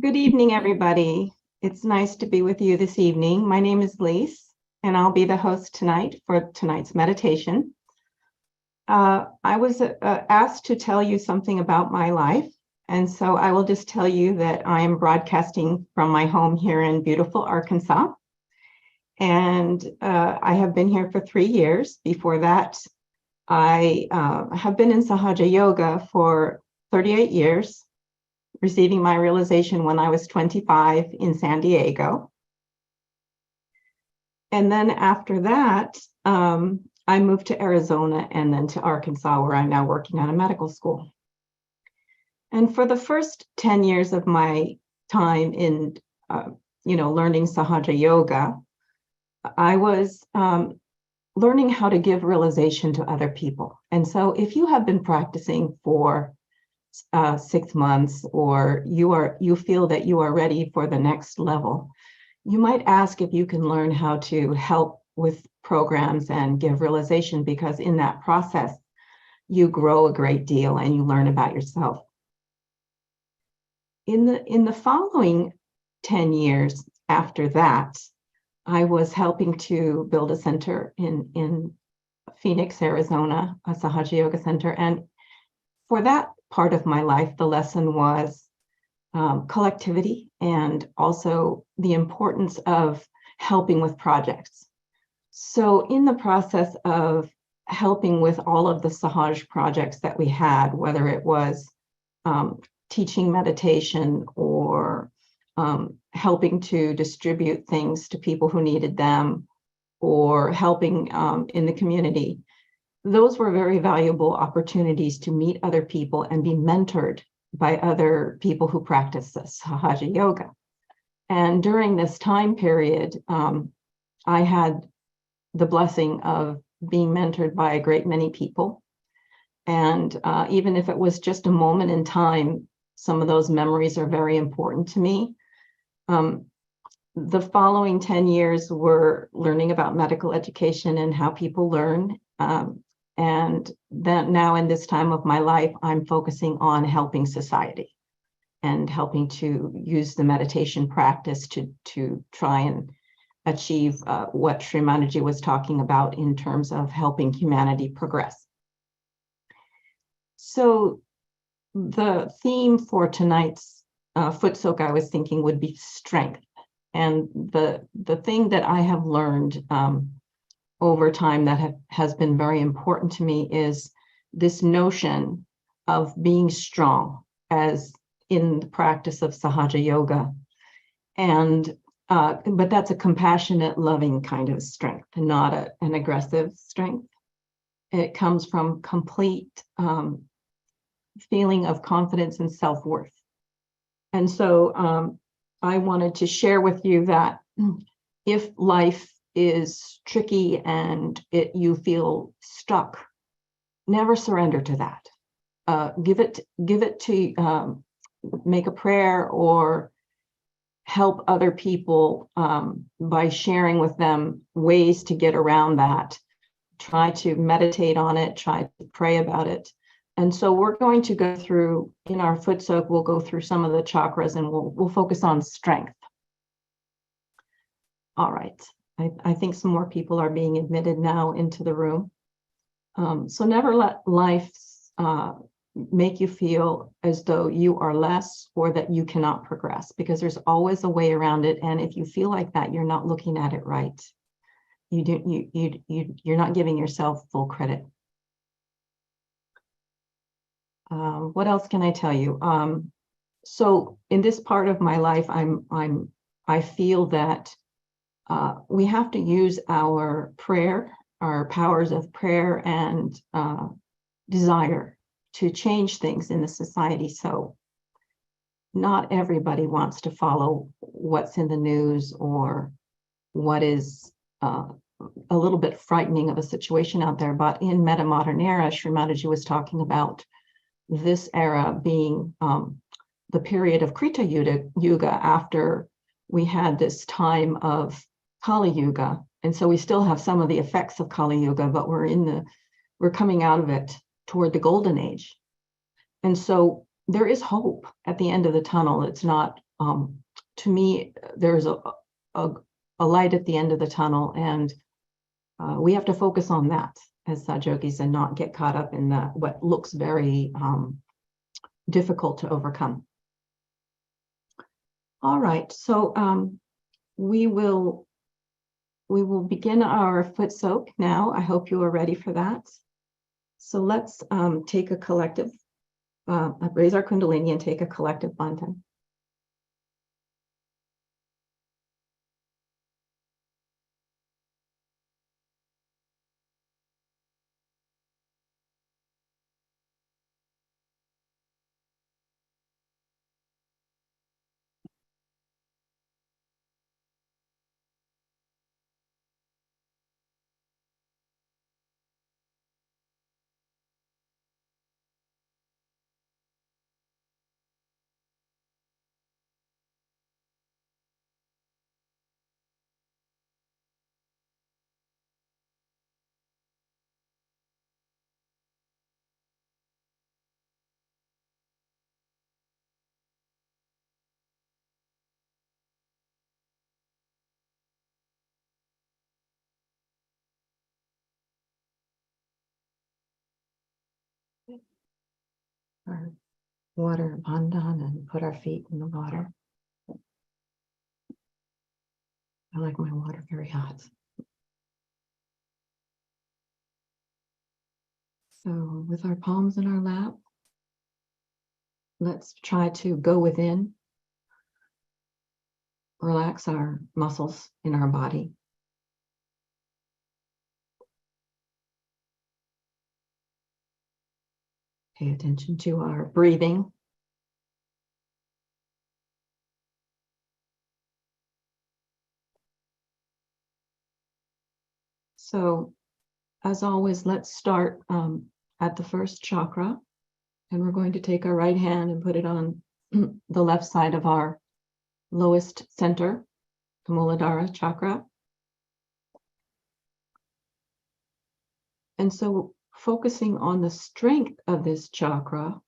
Good evening, everybody. It's nice to be with you this evening. My name is Lise, and I'll be the host tonight for tonight's meditation. I was asked to tell you something about my life, and so I will just tell you that I am broadcasting from my home here in beautiful Arkansas, and I have been here for 3 years. Before that, I have been in Sahaja Yoga for 38 years, receiving my realization when I was 25 in San Diego. And then after that, I moved to Arizona and then to Arkansas, where I'm now working on a medical school. And for the first 10 years of my time in, learning Sahaja Yoga, I was learning how to give realization to other people. And so if you have been practicing for 6 months, or you feel that you are ready for the next level, you might ask if you can learn how to help with programs and give realization, because in that process, you grow a great deal and you learn about yourself. In the following 10 years after that, I was helping to build a center in Phoenix, Arizona, a Sahaja Yoga Center. And for that part of my life, the lesson was collectivity and also the importance of helping with projects. So in the process of helping with all of the Sahaj projects that we had, whether it was teaching meditation or helping to distribute things to people who needed them, or helping in the community, those were very valuable opportunities to meet other people and be mentored by other people who practice Sahaja Yoga. And during this time period, I had the blessing of being mentored by a great many people. And even if it was just a moment in time, some of those memories are very important to me. The following 10 years were learning about medical education and how people learn. And then now in this time of my life, I'm focusing on helping society and helping to use the meditation practice to try and achieve what Srimataji was talking about in terms of helping humanity progress. So the theme for tonight's Footsoak, I was thinking, would be strength. And the thing that I have learned over time that has been very important to me is this notion of being strong, as in the practice of Sahaja Yoga. And but that's a compassionate, loving kind of strength, not an aggressive strength. It comes from complete feeling of confidence and self-worth. And so I wanted to share with you that if life is tricky and you feel stuck, never surrender to that. Give it to make a prayer or help other people by sharing with them ways to get around that. Try to meditate on it, try to pray about it. And so we're going to go through, in our Footsoak, we'll go through some of the chakras and we'll focus on strength. All right. I think some more people are being admitted now into the room. So never let life make you feel as though you are less or that you cannot progress, because there's always a way around it. And if you feel like that, you're not looking at it right. You're not giving yourself full credit. What else can I tell you? So in this part of my life, I feel that we have to use our prayer, our powers of prayer and desire to change things in the society. So not everybody wants to follow what's in the news or what is a little bit frightening of a situation out there. But in Meta Modern Era, Srimataji was talking about this era being the period of Krita Yuga after we had this time of Kali Yuga. And so we still have some of the effects of Kali Yuga, but we're coming out of it toward the golden age. And so there is hope at the end of the tunnel. It's not to me, there's a light at the end of the tunnel, and we have to focus on that as Sajogis and not get caught up in what looks very difficult to overcome. All right, so we will begin our foot soak now. I hope you are ready for that. So let's take a collective, raise our Kundalini and take a collective bandhan. Our water bandhan and put our feet in the water. I like my water very hot. So with our palms in our lap, let's try to go within, relax our muscles in our body. Pay attention to our breathing. So, as always, let's start at the first chakra, and we're going to take our right hand and put it on the left side of our lowest center, the Muladhara chakra. And so, focusing on the strength of this chakra,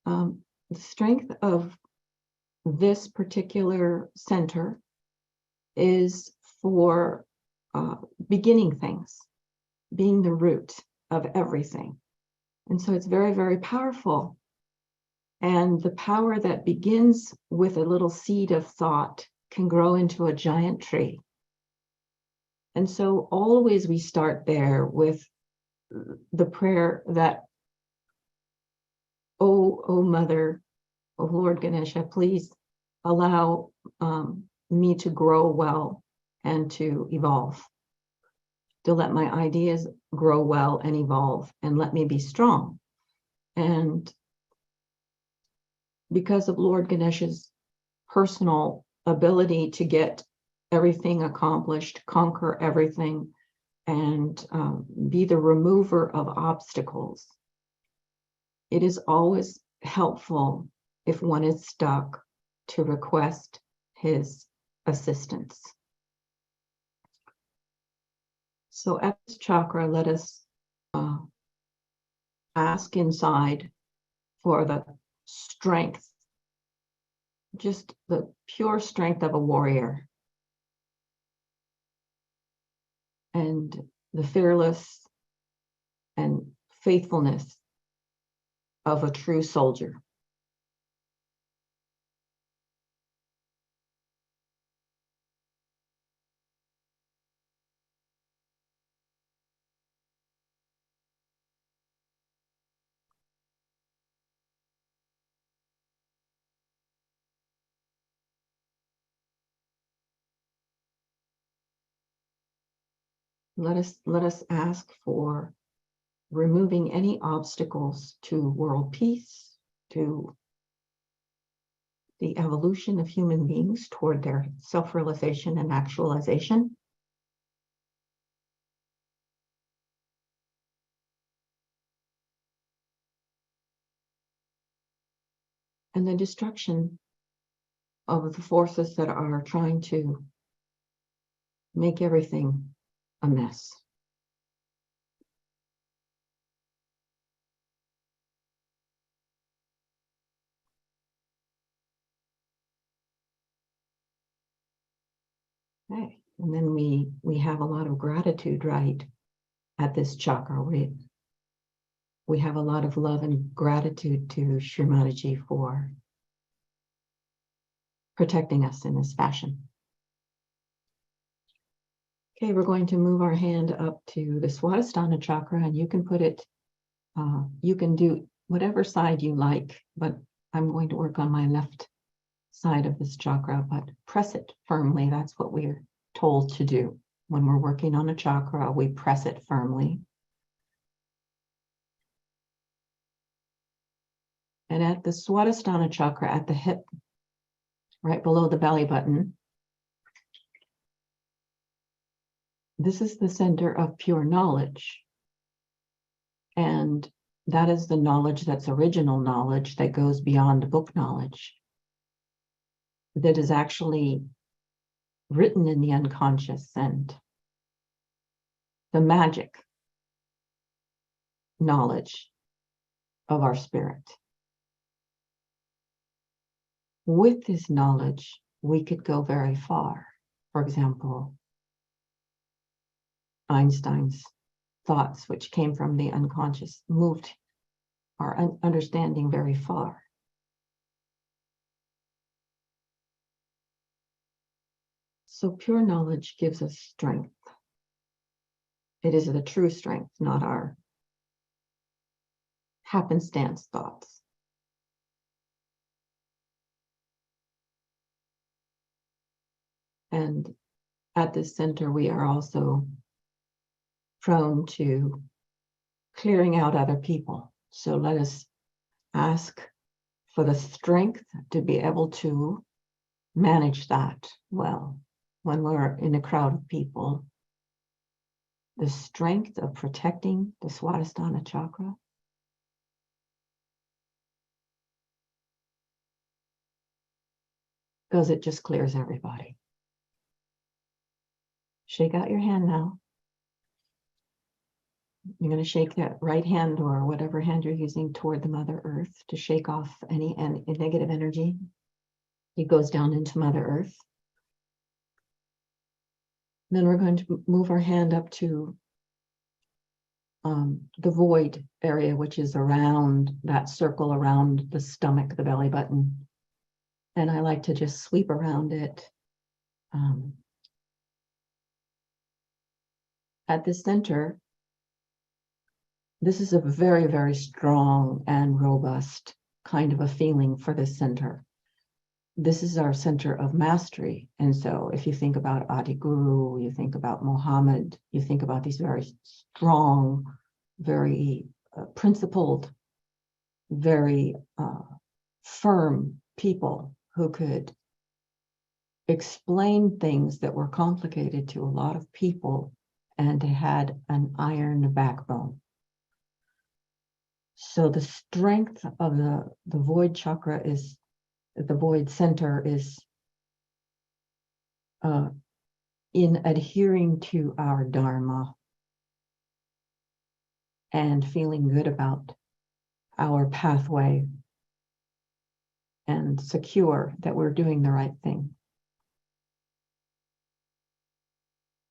the strength of this particular center is for beginning things, being the root of everything. And so it's very, very powerful. And the power that begins with a little seed of thought can grow into a giant tree. And so always we start there with the prayer that, oh Mother, oh Lord Ganesha, please allow me to grow well and to evolve, to let my ideas grow well and evolve, and let me be strong. And because of Lord Ganesha's personal ability to get everything accomplished, conquer everything, and be the remover of obstacles, it is always helpful if one is stuck to request his assistance. So at this chakra, let us ask inside for the strength, just the pure strength of a warrior, and the fearless and faithfulness of a true soldier. Let us ask for removing any obstacles to world peace, to the evolution of human beings toward their self-realization and actualization. And the destruction of the forces that are trying to make everything a mess. Okay, and then we have a lot of gratitude, right, at this chakra. We have a lot of love and gratitude to Srimataji for protecting us in this fashion. Okay, we're going to move our hand up to the Swadhisthana chakra, and you can put it, you can do whatever side you like, but I'm going to work on my left side of this chakra, but press it firmly. That's what we're told to do. When we're working on a chakra, we press it firmly. And at the Swadhisthana chakra, at the hip, right below the belly button, this is the center of pure knowledge. And that is the knowledge that's original knowledge that goes beyond book knowledge, that is actually written in the unconscious, and the magic knowledge of our spirit. With this knowledge, we could go very far. For example, Einstein's thoughts, which came from the unconscious, moved our understanding very far. So pure knowledge gives us strength. It is the true strength, not our happenstance thoughts. And at this center, we are also prone to clearing out other people. So let us ask for the strength to be able to manage that well. When we're in a crowd of people, the strength of protecting the Swadhisthana chakra because it just clears everybody. Shake out your hand now. You're going to shake that right hand or whatever hand you're using toward the Mother Earth to shake off any negative energy. It goes down into Mother Earth. Then we're going to move our hand up to the void area, which is around that circle around the stomach, the belly button. And I like to just sweep around it. At the center, this is a very, very strong and robust kind of a feeling for this center. This is our center of mastery. And so if you think about Adi Guru, you think about Muhammad, you think about these very strong, very principled, very firm people who could explain things that were complicated to a lot of people, and they had an iron backbone. So the strength of the void chakra is, the void center is in adhering to our Dharma and feeling good about our pathway and secure that we're doing the right thing.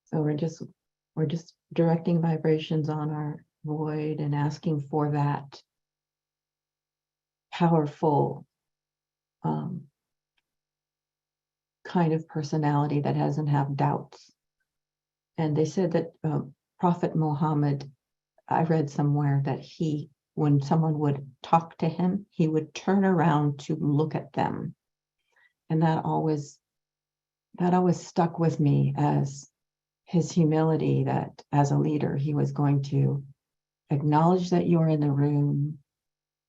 So we're just directing vibrations on our void and asking for that powerful kind of personality that doesn't have doubts. And they said that Prophet Muhammad, I read somewhere that when someone would talk to him, he would turn around to look at them. And that always stuck with me as his humility, that as a leader, he was going to acknowledge that you're in the room,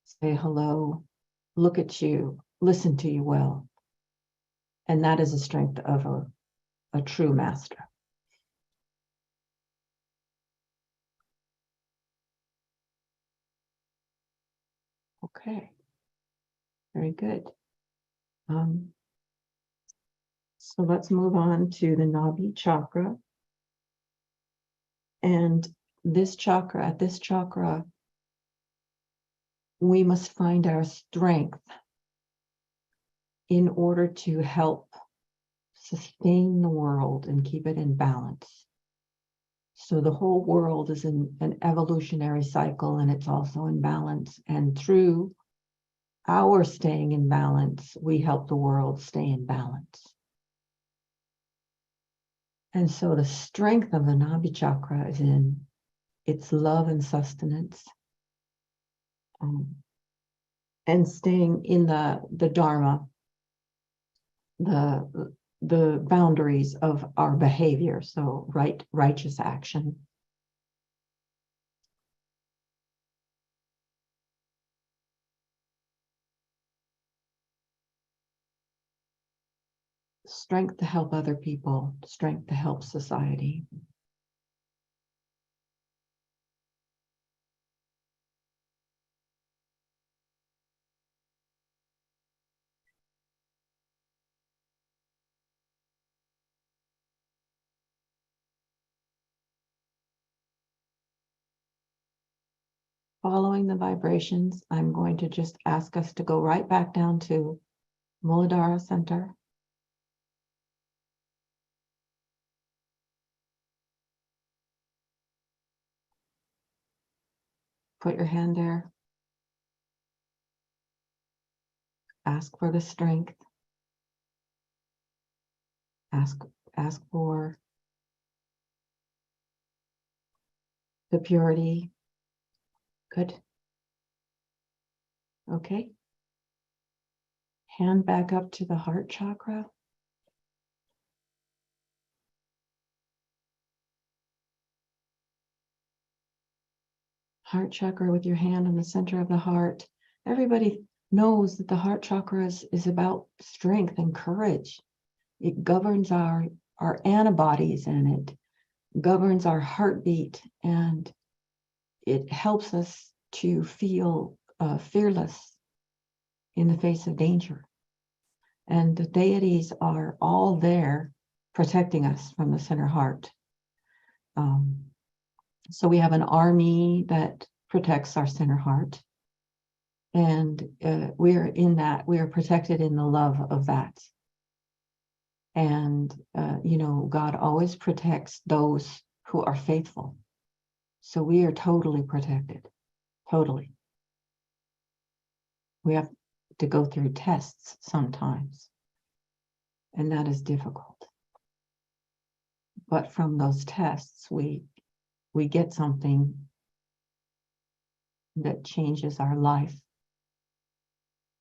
say hello, look at you, listen to you well. And that is the strength of a true master. Okay, very good. So let's move on to the Nabhi chakra. And this chakra, we must find our strength in order to help sustain the world and keep it in balance. So the whole world is in an evolutionary cycle, and it's also in balance. And through our staying in balance, we help the world stay in balance. And so the strength of the Nabhi chakra is in its love and sustenance, and staying in the Dharma, the boundaries of our behavior, so righteous action. Strength to help other people, strength to help society. Following the vibrations, I'm going to just ask us to go right back down to Muladhara Center. Put your hand there. Ask for the strength. Ask for the purity. Good. Okay. Hand back up to the heart chakra. Heart chakra with your hand on the center of the heart. Everybody knows that the heart chakra is about strength and courage. It governs our antibodies, and it governs our heartbeat, and it helps us to feel fearless in the face of danger. And the deities are all there protecting us from the center heart. So we have an army that protects our center heart. And we are protected in the love of that. And, God always protects those who are faithful. So we are totally protected, totally. We have to go through tests sometimes, and that is difficult. But from those tests, we get something that changes our life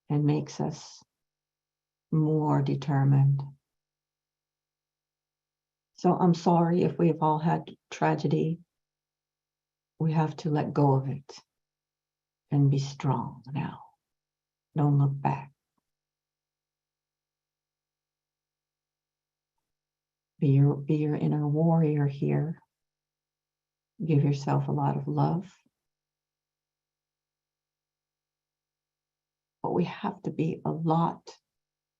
and makes us more determined. So I'm sorry if we've all had tragedy. We have to let go of it and be strong now. Don't look back. Be your inner warrior here. Give yourself a lot of love. But we have to be a lot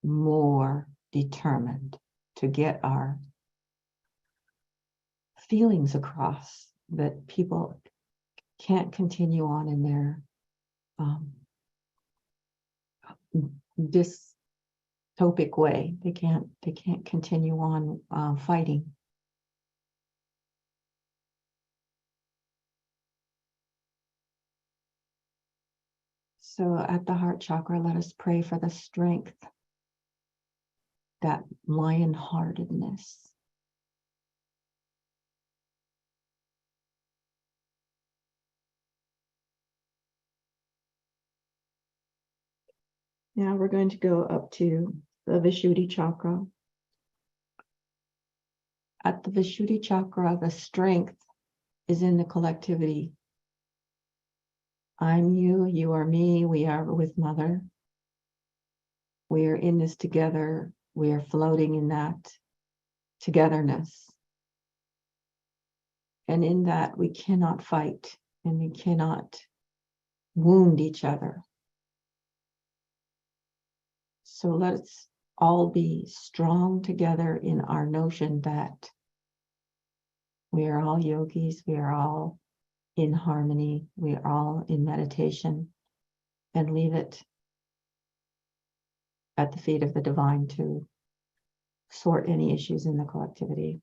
more determined to get our feelings across, that people can't continue on in their dystopic way. They can't continue on fighting. So at the heart chakra, let us pray for the strength, that lion-heartedness. Now we're going to go up to the Vishuddhi chakra. At the Vishuddhi chakra, the strength is in the collectivity. I'm you, you are me, we are with Mother. We are in this together. We are floating in that togetherness. And in that, we cannot fight and we cannot wound each other. So let's all be strong together in our notion that we are all yogis, we are all in harmony, we are all in meditation, and leave it at the feet of the divine to sort any issues in the collectivity,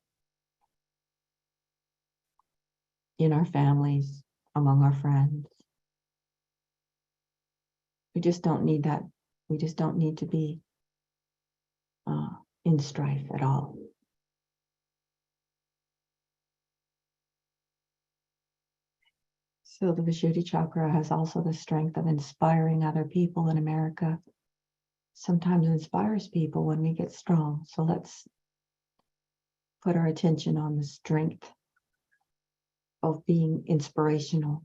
in our families, among our friends. We just don't need that. We just don't need to be in strife at all. So the Vishuddhi chakra has also the strength of inspiring other people in America. Sometimes inspires people when we get strong. So let's put our attention on the strength of being inspirational.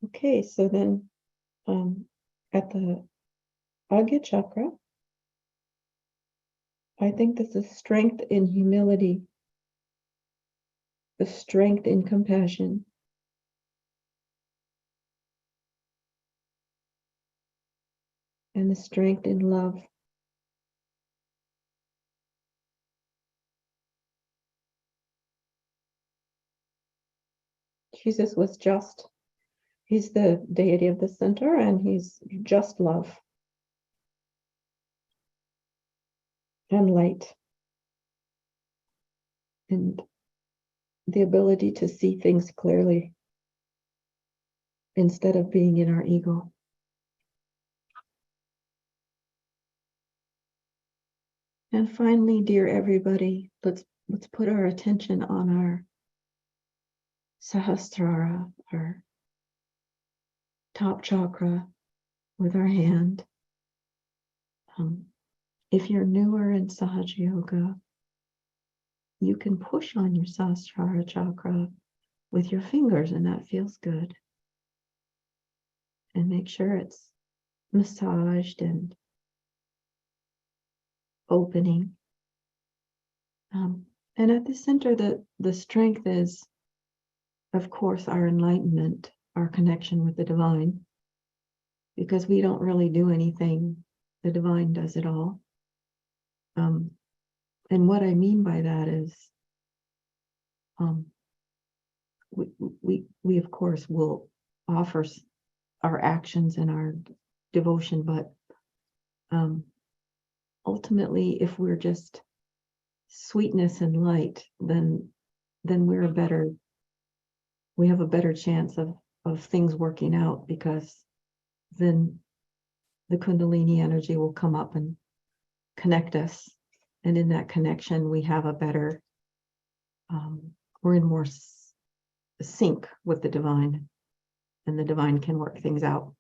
Okay, so then at the Agya chakra, I think this is strength in humility, the strength in compassion, and the strength in love. Jesus was just. He's the deity of the center, and he's just love and light and the ability to see things clearly instead of being in our ego. And finally, dear everybody, let's put our attention on our Sahasrara, our top chakra, with our hand. If you're newer in Sahaja Yoga, you can push on your Sahasrara chakra with your fingers, and that feels good. And make sure it's massaged and opening. And at the center, the strength is, of course, our enlightenment, our connection with the divine, because we don't really do anything. The divine does it all. And what I mean by that is, we of course will offer our actions and our devotion, but ultimately, if we're just sweetness and light, then we have a better chance of things working out, because then the Kundalini energy will come up and connect us. And in that connection, we have a better, we're in more sync with the divine, and the divine can work things out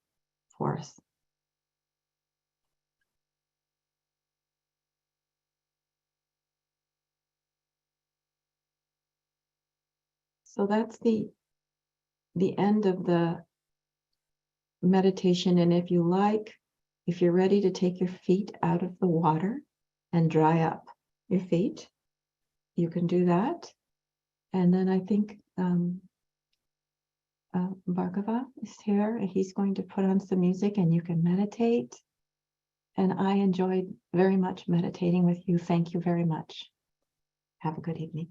for us. So that's the end of the meditation. And if you're ready to take your feet out of the water and dry up your feet, you can do that. And then I think Bhargava is here, and he's going to put on some music and you can meditate. And I enjoyed very much meditating with you. Thank you very much. Have a good evening.